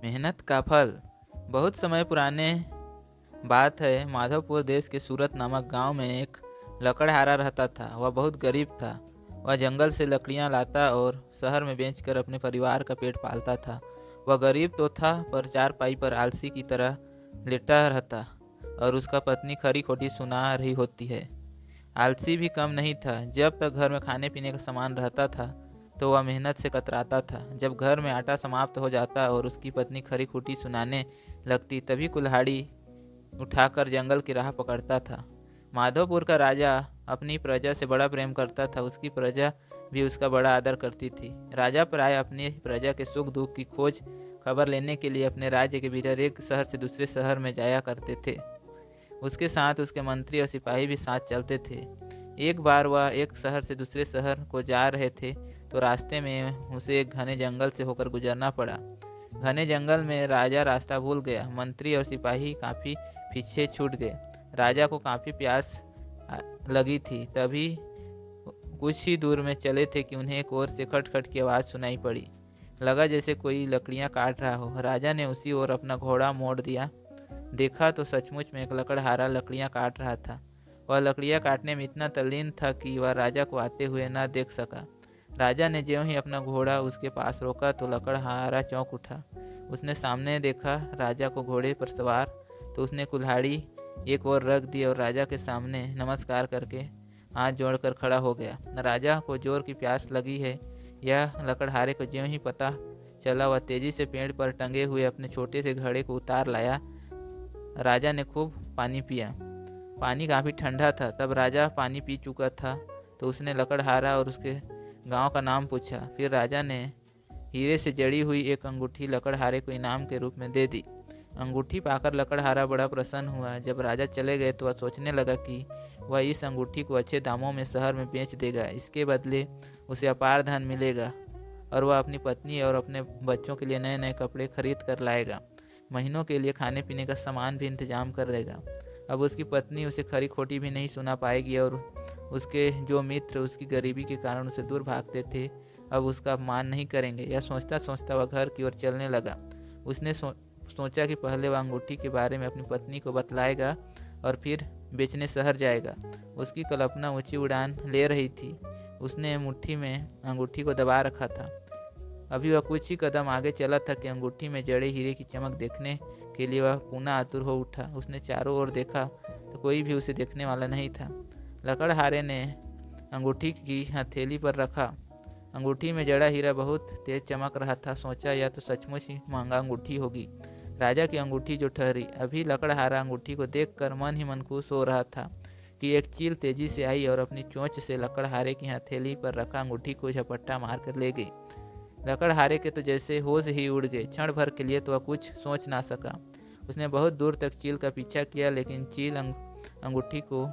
मेहनत का फल। बहुत समय पुराने बात है, माधवपुर देश के सूरत नामक गांव में एक लकड़हारा रहता था। वह बहुत गरीब था। वह जंगल से लकड़ियां लाता और शहर में बेचकर अपने परिवार का पेट पालता था। वह गरीब तो था, पर चारपाई पर आलसी की तरह लेटा रहता और उसका पत्नी खरी खोटी सुना रही होती है। आलसी भी कम नहीं था। जब तक घर में खाने पीने का सामान रहता था तो वह मेहनत से कतराता था। जब घर में आटा समाप्त हो जाता और उसकी पत्नी खरी खोटी सुनाने लगती, तभी कुल्हाड़ी उठाकर जंगल की राह पकड़ता था। माधवपुर का राजा अपनी प्रजा से बड़ा प्रेम करता था। उसकी प्रजा भी उसका बड़ा आदर करती थी। राजा प्राय अपनी प्रजा के सुख दुख की खोज खबर लेने के लिए अपने राज्य के भीतर एक शहर से दूसरे शहर में जाया करते थे। उसके साथ उसके मंत्री और सिपाही भी साथ चलते थे। एक बार वह एक शहर से दूसरे शहर को जा रहे थे तो रास्ते में उसे एक घने जंगल से होकर गुजरना पड़ा। घने जंगल में राजा रास्ता भूल गया। मंत्री और सिपाही काफ़ी पीछे छूट गए। राजा को काफ़ी प्यास लगी थी। तभी कुछ ही दूर में चले थे कि उन्हें एक ओर से खटखट की आवाज़ सुनाई पड़ी। लगा जैसे कोई लकड़ियां काट रहा हो। राजा ने उसी ओर अपना घोड़ा मोड़ दिया। देखा तो सचमुच में एक लकड़हारा लकड़ियां काट रहा था। वह लकड़ियां काटने में इतना तल्लीन था कि वह राजा को आते हुए न देख सका। राजा ने ज्यों ही अपना घोड़ा उसके पास रोका तो लकड़हारा चौंक उठा। उसने सामने देखा राजा को घोड़े पर सवार, तो उसने कुल्हाड़ी एक ओर रख दी और राजा के सामने नमस्कार करके हाथ जोड़कर खड़ा हो गया। राजा को जोर की प्यास लगी है, यह लकड़हारे को ज्यों ही पता चला, वह तेजी से पेड़ पर टंगे हुए अपने छोटे से घड़े को उतार लाया। राजा ने खूब पानी पिया। पानी काफ़ी ठंडा था। तब राजा पानी पी चुका था तो उसने लकड़हारा और उसके गांव का नाम पूछा। फिर राजा ने हीरे से जड़ी हुई एक अंगूठी लकड़हारे को इनाम के रूप में दे दी। अंगूठी पाकर लकड़हारा बड़ा प्रसन्न हुआ। जब राजा चले गए तो वह सोचने लगा कि वह इस अंगूठी को अच्छे दामों में शहर में बेच देगा। इसके बदले उसे अपार धन मिलेगा और वह अपनी पत्नी और अपने बच्चों के लिए नए नए कपड़े खरीद कर लाएगा। महीनों के लिए खाने पीने का सामान भी इंतजाम कर देगा। अब उसकी पत्नी उसे खरी खोटी भी नहीं सुना पाएगी और उसके जो मित्र उसकी गरीबी के कारण उसे दूर भागते थे, अब उसका अपमान नहीं करेंगे। यह सोचता सोचता वह घर की ओर चलने लगा। उसने सोचा कि पहले वह अंगूठी के बारे में अपनी पत्नी को बतलाएगा और फिर बेचने शहर जाएगा। उसकी कल्पना ऊंची उड़ान ले रही थी। उसने मुट्ठी में अंगूठी को दबा रखा था। अभी वह कुछ ही कदम आगे चला था कि अंगूठी में जड़े हीरे की चमक देखने के लिए वह पुनः आतुर हो उठा। उसने चारों ओर देखा तो कोई भी उसे देखने वाला नहीं था। लकड़हारे ने अंगूठी की हथेली पर रखा। अंगूठी में जड़ा हीरा बहुत तेज चमक रहा था। सोचा यह तो सचमुच ही महंगा अंगूठी होगी। राजा की अंगूठी जो ठहरी। अभी लकड़हारा अंगूठी को देखकर मन ही मन खुश हो रहा था कि एक चील तेजी से आई और अपनी चोंच से लकड़हारे की हथेली पर रखा अंगूठी को झपट्टा मारकर ले गई। लकड़हारे के तो जैसे होश ही उड़ गए। क्षण भर के लिए तो वह कुछ सोच ना सका। उसने बहुत दूर तक चील का पीछा किया, लेकिन चील अंगूठी को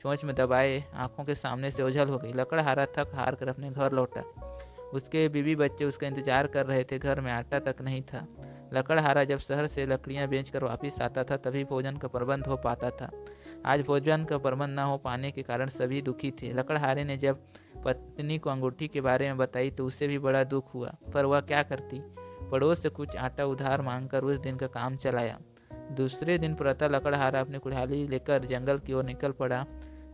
चोंच में दबाए आंखों के सामने से ओझल हो गई। लकड़हारा थक हार कर अपने घर लौटा। उसके बीवी बच्चे उसका इंतजार कर रहे थे। घर में आटा तक नहीं था। लकड़हारा जब शहर से लकड़ियां बेचकर वापस आता था तभी भोजन का प्रबंध हो पाता था। आज भोजन का प्रबंध न हो पाने के कारण सभी दुखी थे। लकड़हारे ने जब पत्नी को अंगूठी के बारे में बताई तो उसे भी बड़ा दुख हुआ, पर वह क्या करती। पड़ोस से कुछ आटा उधार मांगकर उस दिन का काम चलाया। दूसरे दिन प्रातः लकड़हारा अपनी कुल्हाड़ी लेकर जंगल की ओर निकल पड़ा।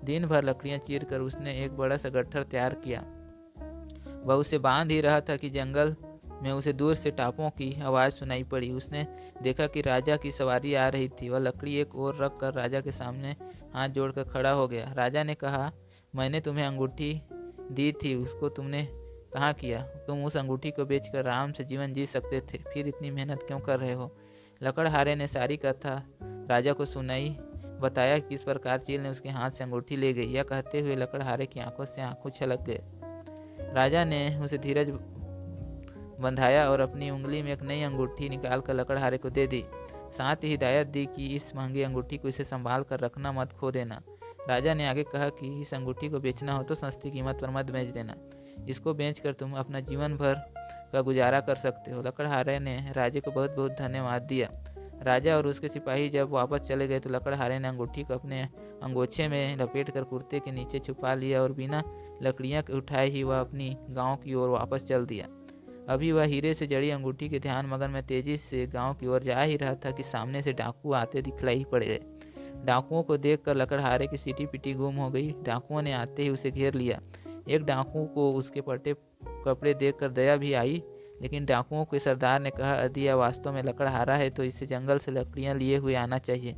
दिन भर लकड़ियां चीर कर उसने एक बड़ा सा गट्ठर तैयार किया। वह उसे बांध ही रहा था कि जंगल में उसे दूर से टापों की आवाज़ सुनाई पड़ी। उसने देखा कि राजा की सवारी आ रही थी। वह लकड़ी एक ओर रख कर राजा के सामने हाथ जोड़कर खड़ा हो गया। राजा ने कहा, मैंने तुम्हें अंगूठी दी थी, उसको तुमने कहाँ किया? तुम उस अंगूठी को बेचकर आराम से जीवन जी सकते थे, फिर इतनी मेहनत क्यों कर रहे हो? लकड़हारे ने सारी कथा राजा को सुनाई। बताया कि किस प्रकार चील ने उसके हाथ से अंगूठी ले गई। यह कहते हुए लकड़हारे की आंखों से आंसू छलक गए। राजा ने उसे धीरज बंधाया और अपनी उंगली में एक नई अंगूठी निकालकर लकड़हारे को दे दी। साथ ही हिदायत दी कि इस महंगी अंगूठी को इसे संभाल कर रखना, मत खो देना। राजा ने आगे कहा कि इस अंगूठी को बेचना हो तो सस्ती कीमत पर मत बेच देना। इसको बेचकर तुम अपना जीवन भर का गुजारा कर सकते हो। लकड़हारे ने राजे को बहुत बहुत धन्यवाद दिया। राजा और उसके सिपाही जब वापस चले गए तो लकड़हारे ने अंगूठी को अपने अंगोछे में लपेटकर कुर्ते के नीचे छुपा लिया और बिना लकड़ियां उठाए ही वह अपनी गांव की ओर वापस चल दिया। अभी वह हीरे से जड़ी अंगूठी के ध्यान मगन में तेजी से गांव की ओर जा ही रहा था कि सामने से डाकू आते दिखलाई पड़ गए। डाकुओं को देखकर लकड़हारे की सीटी पीटी गुम हो गई। डाकुओं ने आते ही उसे घेर लिया। एक डाकू को उसके फटे कपड़े देखकर दया भी आई, लेकिन डाकुओं के सरदार ने कहा, यदि यह वास्तव में लकड़हारा है तो इसे जंगल से लकड़ियां लिए हुए आना चाहिए।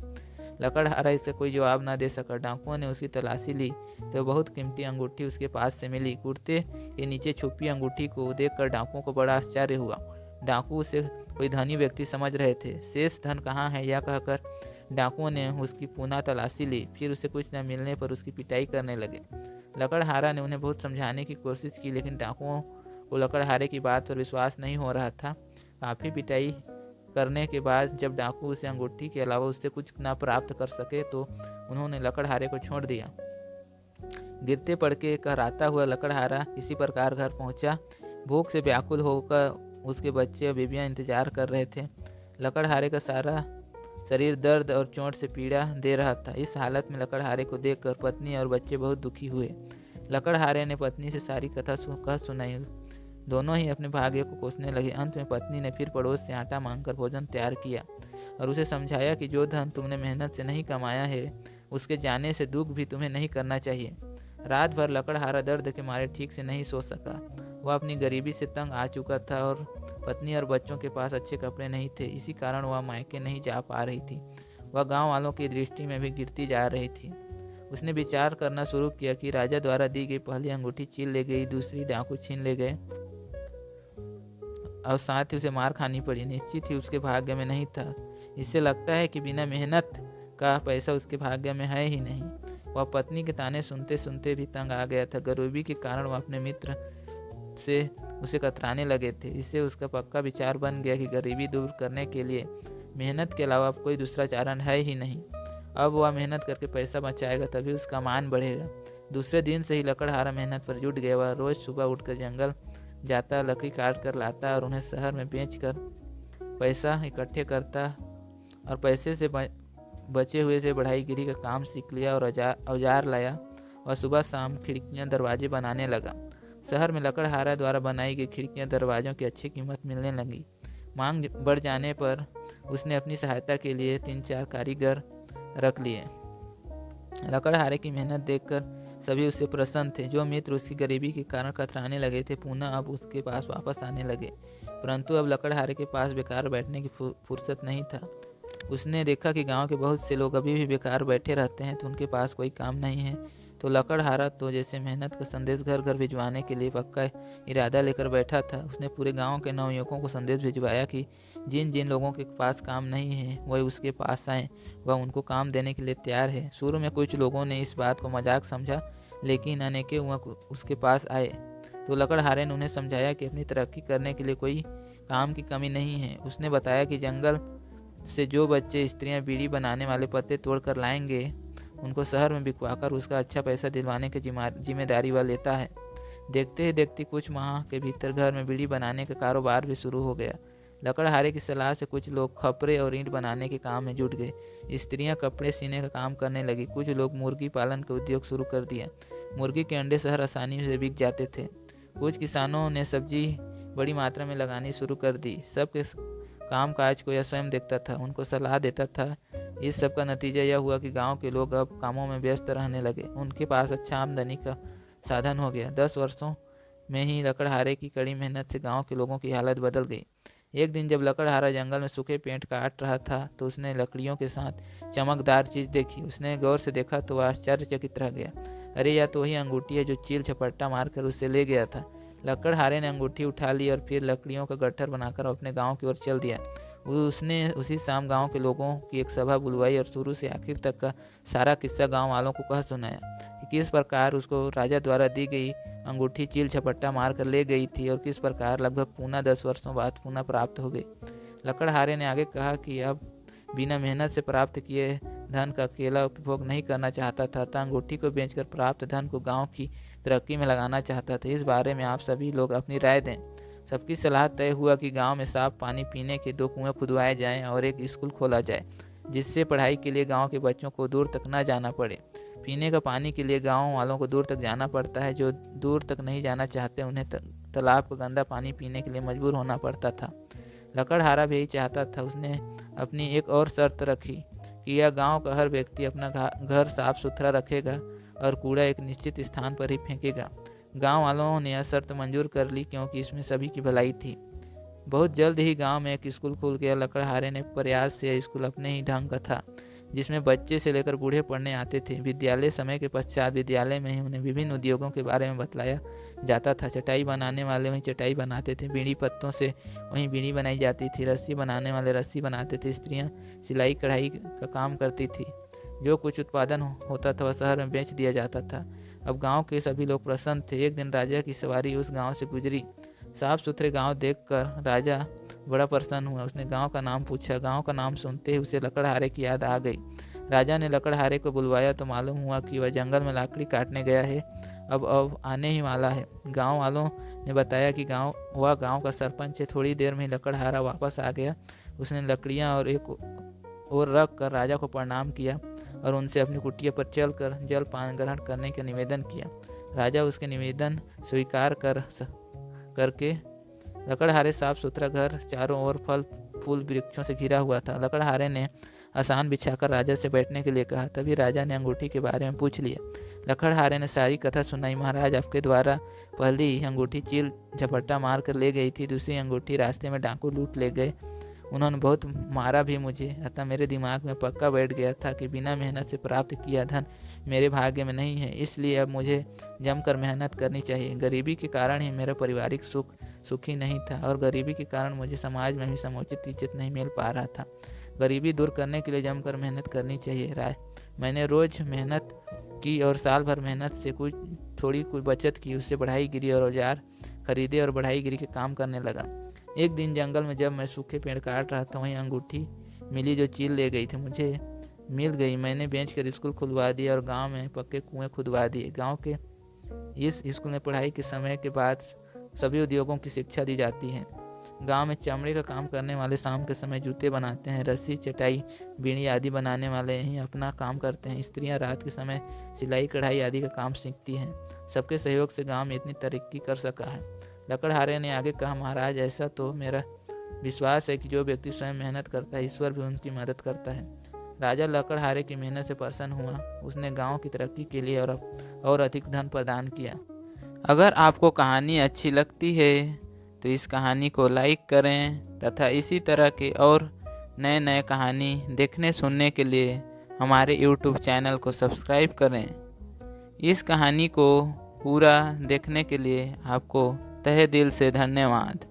लकड़हारा इससे कोई जवाब न दे सका। डाकुओं ने उसकी तलाशी ली तो बहुत कीमती अंगूठी उसके पास से मिली। कुर्ते के नीचे छुपी अंगूठी को देखकर डाकुओं को बड़ा आश्चर्य हुआ। डाकू उसे कोई धनी व्यक्ति समझ रहे थे। शेष धन कहाँ है, यह कहकर डाकुओं ने उसकी पुनः तलाशी ली। फिर उसे कुछ न मिलने पर उसकी पिटाई करने लगे। लकड़हारा ने उन्हें बहुत समझाने की कोशिश की, लेकिन डाकुओं को लकड़हारे की बात पर विश्वास नहीं हो रहा था। काफ़ी पिटाई करने के बाद जब डाकू उसे अंगूठी के अलावा उससे कुछ न प्राप्त कर सके तो उन्होंने लकड़हारे को छोड़ दिया। गिरते पड़के कहराता हुआ लकड़हारा किसी प्रकार घर पहुंचा। भूख से व्याकुल होकर उसके बच्चे और बीबियां इंतजार कर रहे थे। लकड़हारे का सारा शरीर दर्द और चोट से पीड़ा दे रहा था। इस हालत में लकड़हारे को देखकर पत्नी और बच्चे बहुत दुखी हुए। लकड़हारे ने पत्नी से सारी कथा कह सुनाई। दोनों ही अपने भाग्य को कोसने लगे। अंत में पत्नी ने फिर पड़ोस से आटा मांगकर भोजन तैयार किया और उसे समझाया कि जो धन तुमने मेहनत से नहीं कमाया है उसके जाने से दुख भी तुम्हें नहीं करना चाहिए। रात भर लकड़हारा दर्द के मारे ठीक से नहीं सो सका। वह अपनी गरीबी से तंग आ चुका था और पत्नी और बच्चों के पास अच्छे कपड़े नहीं थे। इसी कारण वह मायके नहीं जा पा रही थी। वह गांव वालों की दृष्टि में भी गिरती जा रही थी। उसने विचार करना शुरू किया कि राजा द्वारा दी गई पहली अंगूठी छीन ले गई, दूसरी डाकू छीन ले गए और साथ ही उसे मार खानी पड़ी। निश्चित ही उसके भाग्य में नहीं था। इससे लगता है कि बिना मेहनत का पैसा उसके भाग्य में है ही नहीं। वह पत्नी के ताने सुनते सुनते भी तंग आ गया था। गरीबी के कारण वह अपने मित्र से उसे कतराने लगे थे। इससे उसका पक्का विचार बन गया कि गरीबी दूर करने के लिए मेहनत के अलावा अब कोई दूसरा चारण है ही नहीं। अब वह मेहनत करके पैसा बचाएगा तभी उसका मान बढ़ेगा। दूसरे दिन से ही लकड़हारा मेहनत पर जुट गया। वह रोज सुबह उठकर जंगल जाता, लकड़ी काट कर लाता और उन्हें शहर में बेचकर पैसा इकट्ठे करता और पैसे से बचे हुए से बढ़ाईगिरी का काम सीख लिया और औजार लाया और सुबह शाम खिड़कियां दरवाजे बनाने लगा। शहर में लकड़हारा द्वारा बनाई गई खिड़कियां दरवाजों की अच्छी कीमत मिलने लगी। मांग बढ़ जाने पर उसने अपनी सहायता के लिए 3-4 कारीगर रख लिए। लकड़हारे की मेहनत देखकर सभी उससे प्रसन्न थे। जो मित्र उसकी गरीबी के कारण कतराने लगे थे पुनः अब उसके पास वापस आने लगे। परंतु अब लकड़हारे के पास बेकार बैठने की फुर्सत नहीं था। उसने देखा कि गांव के बहुत से लोग अभी भी बेकार बैठे रहते हैं तो उनके पास कोई काम नहीं है। तो लकड़हारा तो जैसे मेहनत का संदेश घर घर भिजवाने के लिए पक्का इरादा लेकर बैठा था। उसने पूरे गांव के नवयुवकों को संदेश भिजवाया कि जिन जिन लोगों के पास काम नहीं है वह उसके पास आए, वह उनको काम देने के लिए तैयार है। शुरू में कुछ लोगों ने इस बात को मजाक समझा, लेकिन अनेके उसके पास आए तो लकड़हारे ने उन्हें समझाया कि अपनी तरक्की करने के लिए कोई काम की कमी नहीं है। उसने बताया कि जंगल से जो बच्चे स्त्रियां बीड़ी बनाने वाले पत्ते तोड़ कर लाएंगे उनको शहर में बिकवाकर उसका अच्छा पैसा दिलवाने की जिम्मेदारी वह लेता है। देखते ही देखते कुछ माह के भीतर घर में बीड़ी बनाने का कारोबार भी शुरू हो गया। लकड़हारे की सलाह से कुछ लोग खपरे और ईंट बनाने के काम में जुट गए। स्त्रियां कपड़े सीने का काम करने लगी। कुछ लोग मुर्गी पालन का उद्योग शुरू कर दिया। मुर्गी के अंडे शहर आसानी से बिक जाते थे। कुछ किसानों ने सब्जी बड़ी मात्रा में लगानी शुरू कर दी। सबके काम काज को यह स्वयं देखता था, उनको सलाह देता था। इस सब का नतीजा यह हुआ कि गांव के लोग अब कामों में व्यस्त रहने लगे। उनके पास अच्छा आमदनी का साधन हो गया। 10 वर्षों में ही लकड़हारे की कड़ी मेहनत से गांव के लोगों की हालत बदल गई। एक दिन जब लकड़हारा जंगल में सूखे पेड़ काट रहा था तो उसने लकड़ियों के साथ चमकदार चीज देखी। उसने गौर से देखा तो वह आश्चर्यचकित रह गया। अरे यह तो वही अंगूठी है जो चील झपट्टा मारकर उससे ले गया था। लकड़हारे ने अंगूठी उठा ली और फिर लकड़ियों का गट्ठर बनाकर अपने गांव की ओर चल दिया। उसने उसी शाम गांव के लोगों की एक सभा बुलवाई और शुरू से आखिर तक का सारा किस्सा गांव वालों को कह सुनाया कि किस प्रकार उसको राजा द्वारा दी गई अंगूठी चील झपट्टा मार कर ले गई थी और किस प्रकार लगभग पुनः 10 वर्षों बाद पुनः प्राप्त हो गई। लकड़हारे ने आगे कहा कि अब बिना मेहनत से प्राप्त किए धन का अकेला उपभोग नहीं करना चाहता था, अतः अंगूठी को बेचकर प्राप्त धन को गांव की तरक्की में लगाना चाहता था। इस बारे में आप सभी लोग अपनी राय दें। सबकी सलाह तय हुआ कि गांव में साफ पानी पीने के 2 कुएं खुदवाए जाएं और एक स्कूल खोला जाए, जिससे पढ़ाई के लिए गांव के बच्चों को दूर तक न जाना पड़े। पीने का पानी के लिए गांव वालों को दूर तक जाना पड़ता है। जो दूर तक नहीं जाना चाहते उन्हें तालाब का गंदा पानी पीने के लिए मजबूर होना पड़ता था। लकड़हारा भी यही चाहता था। उसने अपनी एक और शर्त रखी कि यह गांव का हर व्यक्ति अपना घर साफ सुथरा रखेगा और कूड़ा एक निश्चित स्थान पर ही फेंकेगा। गांव वालों ने यह शर्त मंजूर कर ली क्योंकि इसमें सभी की भलाई थी। बहुत जल्द ही गांव में एक स्कूल खुल गया। लकड़हारे ने प्रयास से यह स्कूल अपने ही ढंग का था, जिसमें बच्चे से लेकर बूढ़े पढ़ने आते थे। विद्यालय समय के पश्चात विद्यालय में ही उन्हें विभिन्न उद्योगों के बारे में बतलाया जाता था। चटाई बनाने वाले वहीं चटाई बनाते थे, बीड़ी पत्तों से वहीं बीड़ी बनाई जाती थी, रस्सी बनाने वाले रस्सी बनाते थे, स्त्रियां सिलाई कढ़ाई का काम करती थी। जो कुछ उत्पादन होता था वह शहर में बेच दिया जाता था। अब गाँव के सभी लोग प्रसन्न थे। एक दिन राजा की सवारी उस गाँव से गुजरी। साफ सुथरे गांव देखकर राजा बड़ा प्रसन्न हुआ। उसने गांव का नाम पूछा। गांव का नाम सुनते ही उसे लकड़हारे की याद आ गई। राजा ने लकड़हारे को बुलवाया तो मालूम हुआ कि वह जंगल में लकड़ी काटने गया है, अब आने ही वाला है। गांव वालों ने बताया कि गांव का सरपंच है। थोड़ी देर में ही लकड़हारा वापस आ गया। उसने लकड़ियां और एक और रख कर राजा को प्रणाम किया और उनसे अपनी कुटिया पर चलकर जल पान ग्रहण करने का निवेदन किया। राजा उसके निवेदन स्वीकार करके लकड़हारे साफ सुथरा घर चारों ओर फल फूल वृक्षों से घिरा हुआ था। लकड़हारे ने आसान बिछाकर राजा से बैठने के लिए कहा। तभी राजा ने अंगूठी के बारे में पूछ लिया। लकड़हारे ने सारी कथा सुनाई। महाराज, आपके द्वारा पहली अंगूठी चील झपट्टा मार कर ले गई थी, दूसरी अंगूठी रास्ते में डाकू लूट ले गए। उन्होंने बहुत मारा भी मुझे, अतः मेरे दिमाग में पक्का बैठ गया था कि बिना मेहनत से प्राप्त किया धन मेरे भाग्य में नहीं है, इसलिए अब मुझे जमकर मेहनत करनी चाहिए। गरीबी के कारण ही मेरा पारिवारिक सुखी नहीं था और गरीबी के कारण मुझे समाज में भी समुचित इज्जत नहीं मिल पा रहा था। गरीबी दूर करने के लिए जमकर मेहनत करनी चाहिए। राय मैंने रोज मेहनत की और साल भर मेहनत से थोड़ी बचत की। उससे बढ़ाई गिरी और औजार खरीदे और बढ़ाई गिरी के काम करने लगा। एक दिन जंगल में जब मैं सूखे पेड़ काट रहा था, वहीं अंगूठी मिली जो चील ले गई थी। मुझे मिल गई। मैंने बेचकर स्कूल खुलवा दिया और गांव में पक्के कुएं खुदवा दिए। गांव के इस स्कूल में पढ़ाई के समय के बाद सभी उद्योगों की शिक्षा दी जाती है। गांव में चमड़े का काम करने वाले शाम के समय जूते बनाते हैं। रस्सी चटाई बीड़ी आदि बनाने वाले यहीं अपना काम करते हैं। स्त्रियां रात के समय सिलाई कढ़ाई आदि का काम सीखती हैं। सबके सहयोग से गांव में इतनी तरक्की कर सका है। लकड़हारे ने आगे कहा, महाराज, ऐसा तो मेरा विश्वास है कि जो व्यक्ति स्वयं मेहनत करता है, ईश्वर भी उनकी मदद करता है। राजा लकड़हारे की मेहनत से प्रसन्न हुआ। उसने गांव की तरक्की के लिए और अधिक धन प्रदान किया। अगर आपको कहानी अच्छी लगती है तो इस कहानी को लाइक करें तथा इसी तरह के और नए नए कहानी देखने सुनने के लिए हमारे YouTube चैनल को सब्सक्राइब करें। इस कहानी को पूरा देखने के लिए आपको तहे दिल से धन्यवाद।